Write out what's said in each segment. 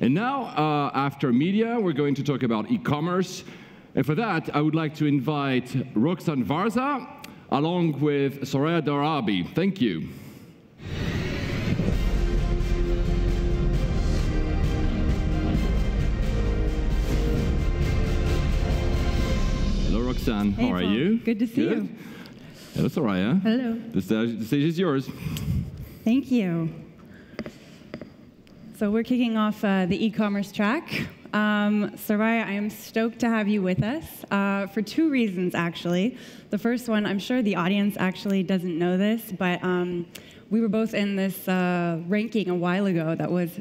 And now, after media, we're going to talk about e-commerce. And for that, I would like to invite Roxanne Varza, along with Soraya Darabi. Thank you. Hello, Roxanne. Hey, how are Paul. you? Good to see you. Hello, Soraya. Hello. The stage is yours. Thank you. So we're kicking off the e-commerce track. Soraya, I am stoked to have you with us for two reasons, actually. The first one, I'm sure the audience actually doesn't know this, but we were both in this ranking a while ago that was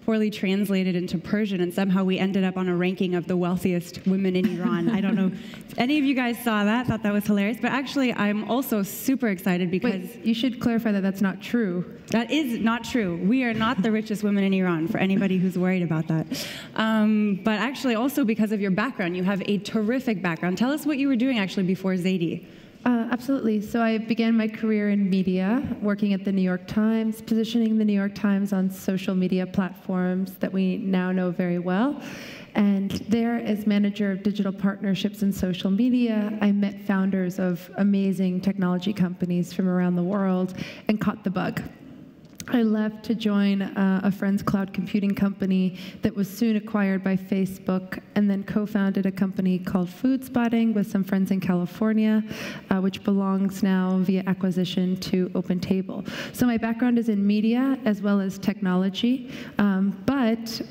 poorly translated into Persian, and somehow we ended up on a ranking of the wealthiest women in Iran. I don't know if any of you guys saw that, thought that was hilarious, but actually I'm also super excited because... Wait, you should clarify that that's not true. That is not true. We are not the richest women in Iran, for anybody who's worried about that. But actually also because of your background, you have a terrific background. Tell us what you were doing actually before Zady. Absolutely. So I began my career in media, working at the New York Times, positioning the New York Times on social media platforms that we now know very well. And there, as manager of digital partnerships and social media, I met founders of amazing technology companies from around the world and caught the bug. I left to join a friend's cloud computing company that was soon acquired by Facebook, and then co-founded a company called Food Spotting with some friends in California, which belongs now via acquisition to OpenTable. So my background is in media as well as technology, but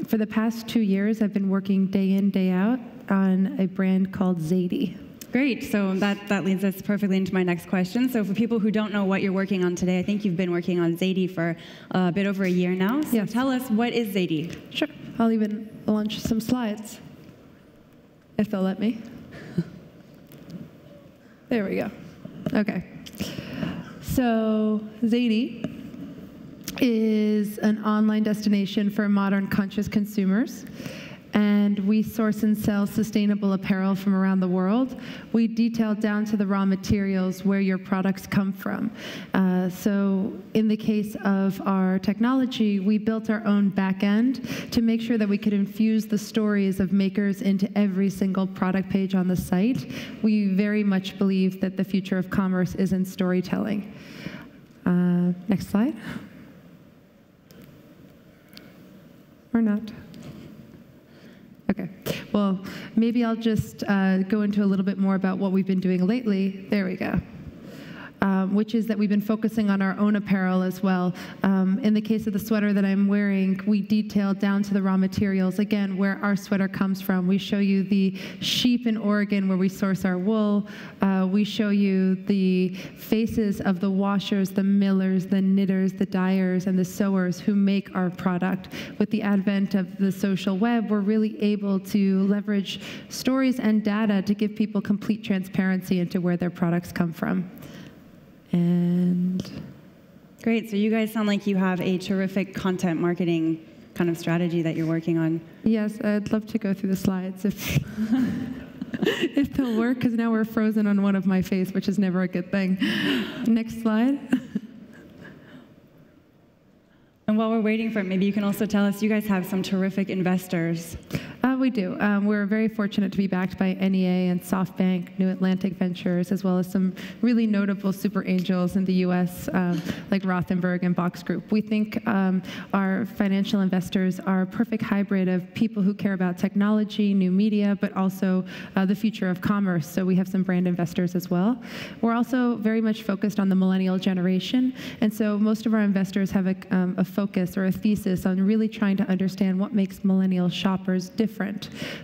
for the past 2 years, I've been working day in, day out on a brand called Zady. Great, so that leads us perfectly into my next question. So for people who don't know what you're working on today, I think you've been working on Zady for a bit over a year now. So yes. Tell us, what is Zady? Sure, I'll even launch some slides, if they'll let me. There we go. Okay. So Zady is an online destination for modern conscious consumers. And we source and sell sustainable apparel from around the world. We detail down to the raw materials where your products come from. So in the case of our technology, we built our own back end to make sure that we could infuse the stories of makers into every single product page on the site. We very much believe that the future of commerce is in storytelling. Next slide. Or not. Okay, well, maybe I'll just go into a little bit more about what we've been doing lately. There we go. Which is that we've been focusing on our own apparel as well. In the case of the sweater that I'm wearing, we detail down to the raw materials, again, where our sweater comes from. We show you the sheep in Oregon where we source our wool. We show you the faces of the washers, the millers, the knitters, the dyers, and the sewers who make our product. With the advent of the social web, we're really able to leverage stories and data to give people complete transparency into where their products come from. And great, so you guys sound like you have a terrific content marketing kind of strategy that you're working on. Yes, I'd love to go through the slides if, if they'll work, because now we're frozen on one of my face, which is never a good thing. Next slide. And while we're waiting for it, maybe you can also tell us, you guys have some terrific investors. We do. We're very fortunate to be backed by NEA and SoftBank, New Atlantic Ventures, as well as some really notable super angels in the US, like Rothenberg and Box Group. We think our financial investors are a perfect hybrid of people who care about technology, new media, but also the future of commerce. So we have some brand investors as well. We're also very much focused on the millennial generation. And so most of our investors have a focus or a thesis on really trying to understand what makes millennial shoppers different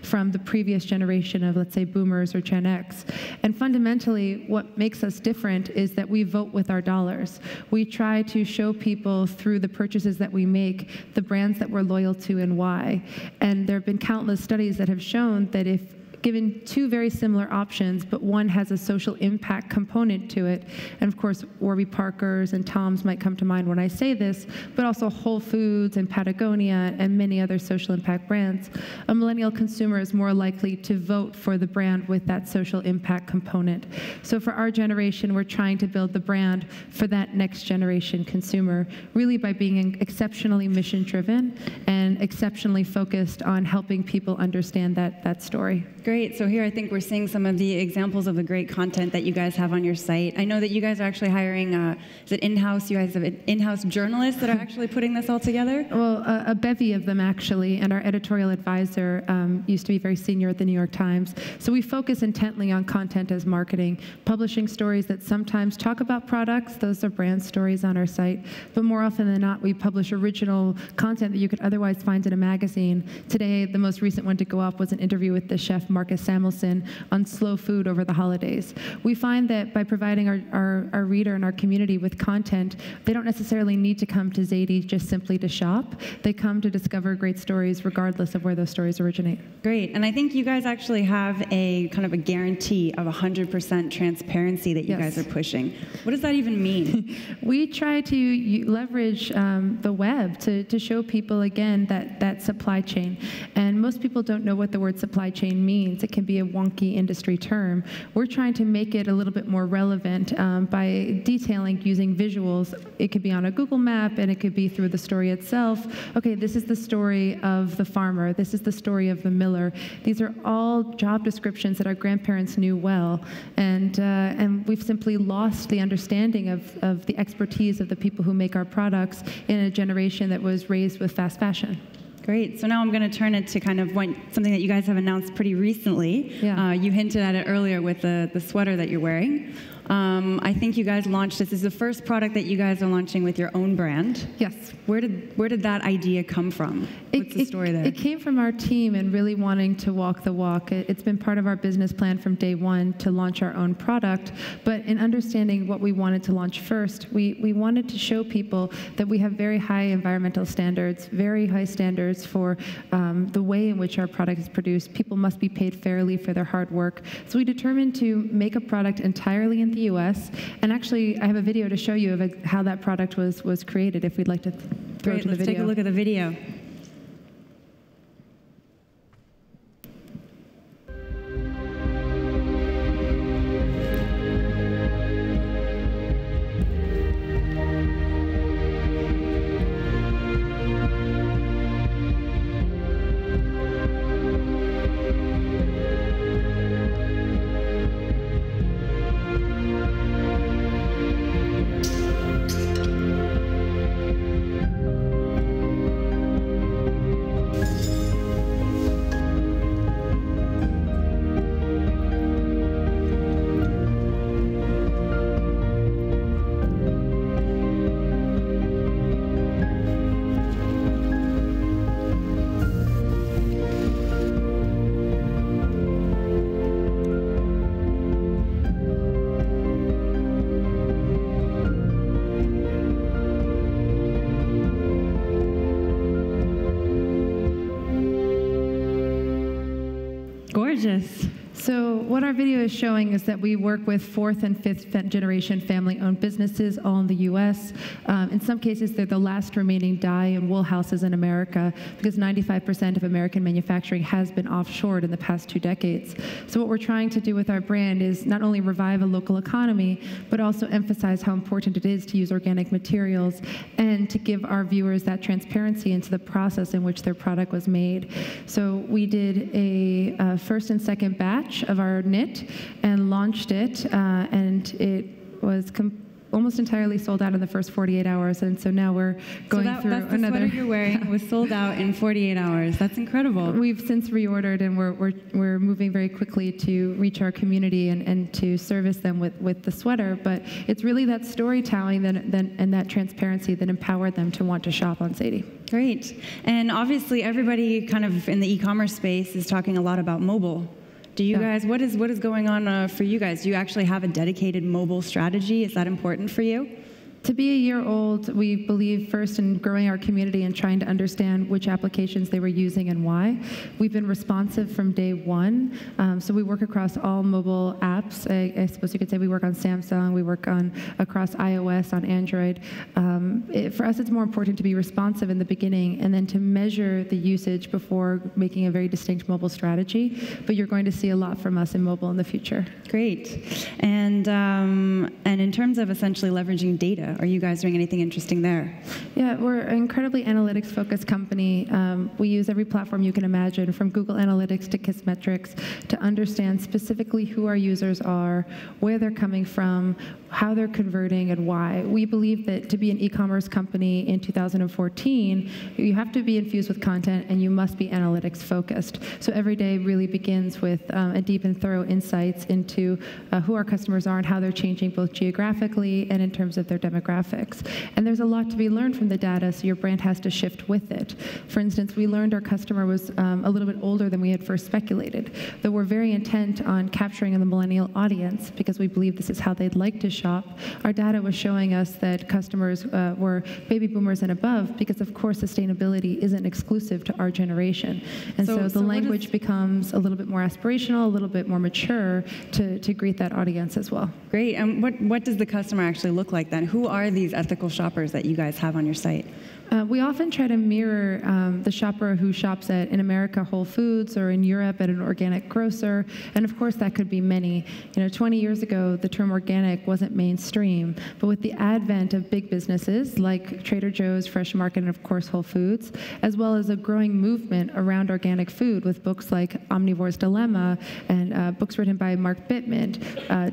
from the previous generation of, let's say, boomers or Gen X. And fundamentally, what makes us different is that we vote with our dollars. We try to show people through the purchases that we make the brands that we're loyal to and why. And there have been countless studies that have shown that if given two very similar options, but one has a social impact component to it. And of course, Warby Parker's and Tom's might come to mind when I say this, but also Whole Foods and Patagonia and many other social impact brands. A millennial consumer is more likely to vote for the brand with that social impact component. So for our generation, we're trying to build the brand for that next generation consumer, really by being exceptionally mission-driven and exceptionally focused on helping people understand that story. Great. So here I think we're seeing some of the examples of the great content that you guys have on your site. I know that you guys are actually hiring, is it in-house? You guys have in-house journalists that are actually putting this all together? Well, a bevy of them actually, and our editorial advisor used to be very senior at the New York Times. So we focus intently on content as marketing, publishing stories that sometimes talk about products. Those are brand stories on our site. But more often than not, we publish original content that you could otherwise find in a magazine. Today, the most recent one to go up was an interview with the chef Marcus Samuelson on slow food over the holidays. We find that by providing our reader and our community with content, they don't necessarily need to come to Zady just simply to shop. They come to discover great stories regardless of where those stories originate. Great. And I think you guys actually have a kind of a guarantee of 100% transparency that you guys are pushing. What does that even mean? We try to leverage the web to show people, again, that supply chain. And most people don't know what the word supply chain means. It can be a wonky industry term. We're trying to make it a little bit more relevant by detailing using visuals. It could be on a Google map, and it could be through the story itself. Okay, this is the story of the farmer. This is the story of the miller. These are all job descriptions that our grandparents knew well, and we've simply lost the understanding of the expertise of the people who make our products in a generation that was raised with fast fashion. Great. So now I'm going to turn it to kind of something that you guys have announced pretty recently. Yeah. You hinted at it earlier with the sweater that you're wearing. I think you guys launched this. This is the first product that you guys are launching with your own brand. Yes. Where did that idea come from? What's the story there? It came from our team and really wanting to walk the walk. It's been part of our business plan from day one to launch our own product. But in understanding what we wanted to launch first, we wanted to show people that we have very high environmental standards, very high standards for the way in which our product is produced. People must be paid fairly for their hard work. So we determined to make a product entirely in the US. And actually, I have a video to show you of how that product was created, if we'd like to throw to the video. Let's take a look at the video. Gorgeous. So what our video is showing is that we work with fourth and fifth generation family-owned businesses all in the U.S. In some cases, they're the last remaining dye and wool houses in America, because 95% of American manufacturing has been offshored in the past 2 decades. So what we're trying to do with our brand is not only revive a local economy, but also emphasize how important it is to use organic materials and to give our viewers that transparency into the process in which their product was made. So we did a first and second batch of our knit and launched it, and it was almost entirely sold out in the first 48 hours, and so now we're going through that's another. The sweater you're wearing was sold out in 48 hours. That's incredible. We've since reordered, and we're moving very quickly to reach our community and to service them with the sweater. But it's really that storytelling and that transparency that empowered them to want to shop on Zady. Great. And obviously, everybody kind of in the e-commerce space is talking a lot about mobile. Do you guys, what is going on for you guys? Do you actually have a dedicated mobile strategy? Is that important for you? To be a year old, we believe first in growing our community and trying to understand which applications they were using and why. We've been responsive from day one, so we work across all mobile apps. I suppose you could say we work on Samsung, we work on across iOS, on Android. For us, it's more important to be responsive in the beginning and then to measure the usage before making a very distinct mobile strategy. But you're going to see a lot from us in mobile in the future. Great. And in terms of essentially leveraging data, are you guys doing anything interesting there? Yeah, we're an incredibly analytics-focused company. We use every platform you can imagine, from Google Analytics to Kissmetrics, to understand specifically who our users are, where they're coming from, how they're converting, and why. We believe that to be an e-commerce company in 2014, you have to be infused with content, and you must be analytics-focused. So every day really begins with a deep and thorough insights into who our customers are and how they're changing both geographically and in terms of their demographics. And there's a lot to be learned from the data, so your brand has to shift with it. For instance, we learned our customer was a little bit older than we had first speculated, though we're very intent on capturing the millennial audience because we believe this is how they'd like to shop. Our data was showing us that customers were baby boomers and above because, of course, sustainability isn't exclusive to our generation. And so the language becomes a little bit more aspirational, a little bit more mature to greet that audience as well. Great. And what does the customer actually look like then? Who are these ethical shoppers that you guys have on your site? We often try to mirror the shopper who shops at, in America, Whole Foods, or in Europe at an organic grocer, and of course that could be many. 20 years ago, the term organic wasn't mainstream, but with the advent of big businesses like Trader Joe's, Fresh Market, and of course Whole Foods, as well as a growing movement around organic food with books like Omnivore's Dilemma and books written by Mark Bittman,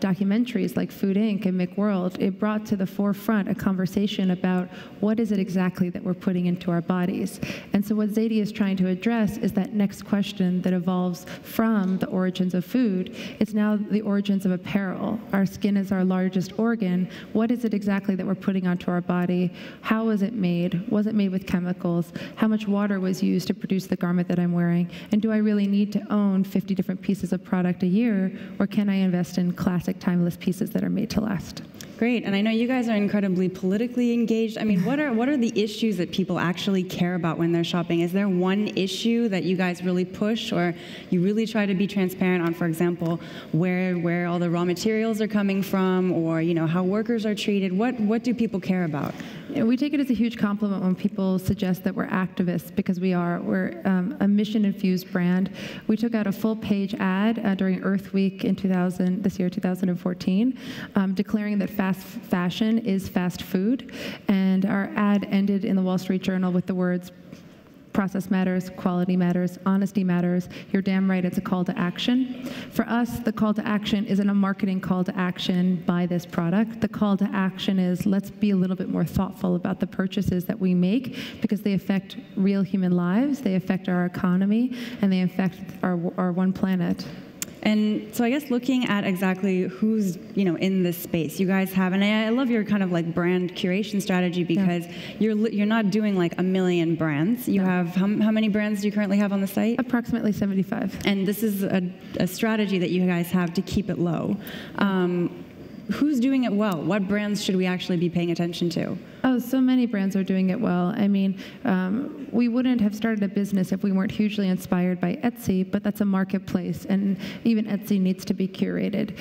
documentaries like Food Inc. and McWorld, it brought to the forefront a conversation about what is it exactly that we're putting into our bodies. And so what Zady is trying to address is that next question that evolves from the origins of food. It's now the origins of apparel. Our skin is our largest organ. What is it exactly that we're putting onto our body? How was it made? Was it made with chemicals? How much water was used to produce the garment that I'm wearing? And do I really need to own 50 different pieces of product a year, or can I invest in classic, timeless pieces that are made to last? Great, and I know you guys are incredibly politically engaged. I mean, what are the issues that people actually care about when they're shopping? Is there one issue that you guys really push, or you really try to be transparent on, for example, where all the raw materials are coming from, or how workers are treated? What do people care about? We take it as a huge compliment when people suggest that we're activists, because we are. We're a mission-infused brand. We took out a full-page ad during Earth Week in 2014, declaring that fast fashion is fast food, and our ad ended in the Wall Street Journal with the words, "Process matters, quality matters, honesty matters. You're damn right, it's a call to action." For us, the call to action isn't a marketing call to action, buy this product. The call to action is, let's be a little bit more thoughtful about the purchases that we make, because they affect real human lives, they affect our economy, and they affect our one planet. And so I guess looking at exactly who's in this space, you guys have, and I love your kind of like brand curation strategy, because you're not doing like a million brands. You have, how many brands do you currently have on the site? Approximately 75. And this is a strategy that you guys have to keep it low. Who's doing it well? What brands should we actually be paying attention to? Oh, so many brands are doing it well. I mean, we wouldn't have started a business if we weren't hugely inspired by Etsy, but that's a marketplace, and even Etsy needs to be curated.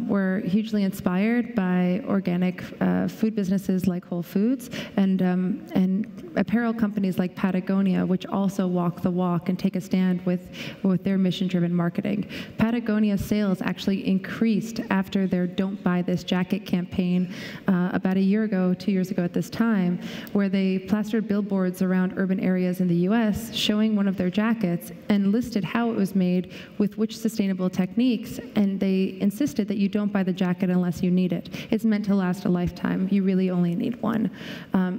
We're hugely inspired by organic food businesses like Whole Foods and apparel companies like Patagonia, which also walk the walk and take a stand with their mission-driven marketing. Patagonia's sales actually increased after their Don't Buy This Jacket campaign about a year ago, 2 years ago at this time, where they plastered billboards around urban areas in the US showing one of their jackets and listed how it was made with which sustainable techniques, and they insisted that you don't buy the jacket unless you need it. It's meant to last a lifetime. You really only need one.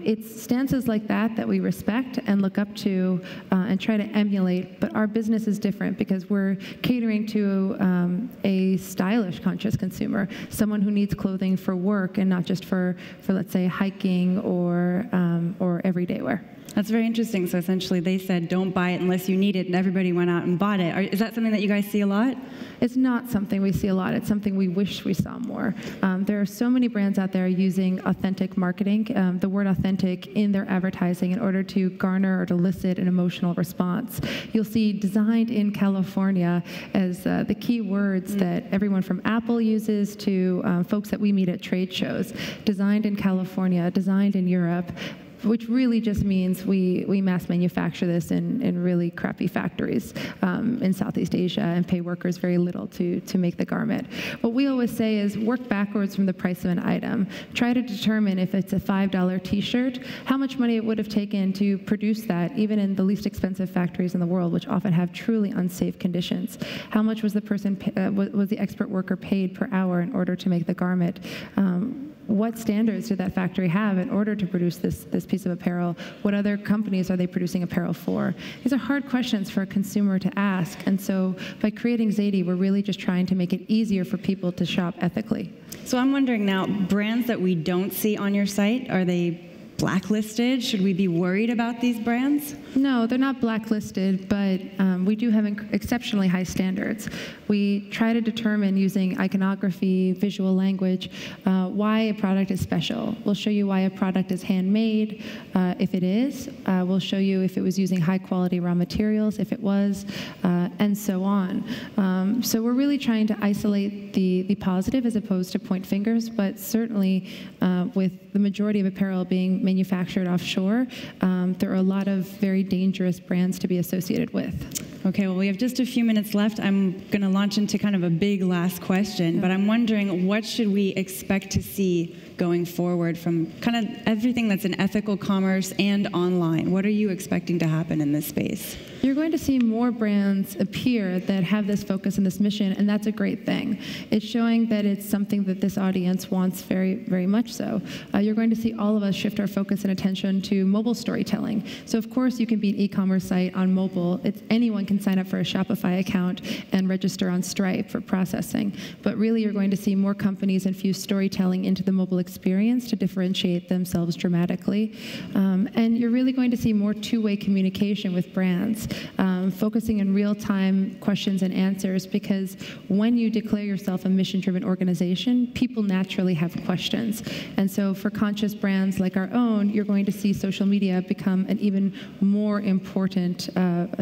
It's stances like that we respect and look up to and try to emulate, but our business is different because we're catering to a stylish conscious consumer, someone who needs clothing for work and not just for let's say, hiking or everyday wear. That's very interesting. So essentially they said, don't buy it unless you need it, and everybody went out and bought it. Is that something that you guys see a lot? It's not something we see a lot. It's something we wish we saw more. There are so many brands out there using authentic marketing, the word authentic, in their advertising in order to garner or to elicit an emotional response. You'll see designed in California as the key words that everyone from Apple uses to folks that we meet at trade shows. Designed in California, designed in Europe, which really just means we mass manufacture this in really crappy factories in Southeast Asia and pay workers very little to make the garment. What we always say is work backwards from the price of an item. Try to determine if it's a $5 t-shirt, how much money it would have taken to produce that, even in the least expensive factories in the world, which often have truly unsafe conditions. How much was the person, was the expert worker paid per hour in order to make the garment? What standards did that factory have in order to produce this piece of apparel? What other companies are they producing apparel for? These are hard questions for a consumer to ask. And so by creating Zady, we're really just trying to make it easier for people to shop ethically. So I'm wondering now, brands that we don't see on your site, are they blacklisted? Should we be worried about these brands? No, they're not blacklisted, but we do have exceptionally high standards. We try to determine using iconography, visual language, why a product is special. We'll show you why a product is handmade, if it is. We'll show you if it was using high quality raw materials, if it was, and so on. So we're really trying to isolate the positive as opposed to point fingers, but certainly with the majority of apparel being manufactured offshore, there are a lot of very dangerous brands to be associated with. Okay, well, we have just a few minutes left. I'm going to launch into kind of a big last question, but I'm wondering, what should we expect to see going forward from kind of everything that's in ethical commerce and online? What are you expecting to happen in this space? You're going to see more brands appear that have this focus and this mission, and that's a great thing. It's showing that it's something that this audience wants very, very much so. You're going to see all of us shift our focus and attention to mobile storytelling. So of course you can be an e-commerce site on mobile. Anyone can sign up for a Shopify account and register on Stripe for processing. But really you're going to see more companies infuse storytelling into the mobile experience to differentiate themselves dramatically. And you're really going to see more two-way communication with brands. Focusing on real-time questions and answers, because when you declare yourself a mission-driven organization, people naturally have questions. And so for conscious brands like our own, you're going to see social media become an even more important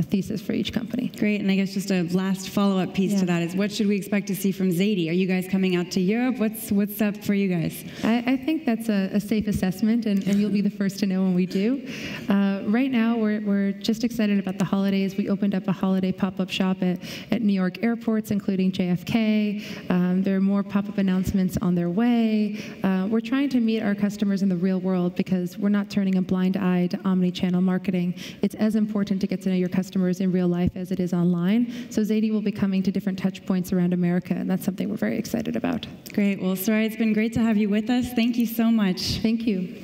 thesis for each company. Great, and I guess just a last follow-up piece to that is, what should we expect to see from Zady? Are you guys coming out to Europe? What's up for you guys? I think that's a safe assessment, and you'll be the first to know when we do. Right now, we're just excited about the holidays. We opened up a holiday pop-up shop at New York airports, including JFK. There are more pop-up announcements on their way. We're trying to meet our customers in the real world, because we're not turning a blind eye to omni-channel marketing. It's as important to get to know your customers in real life as it is online. So Zady will be coming to different touch points around America, and that's something we're very excited about. Great. Well, Soraya, it's been great to have you with us. Thank you so much. Thank you.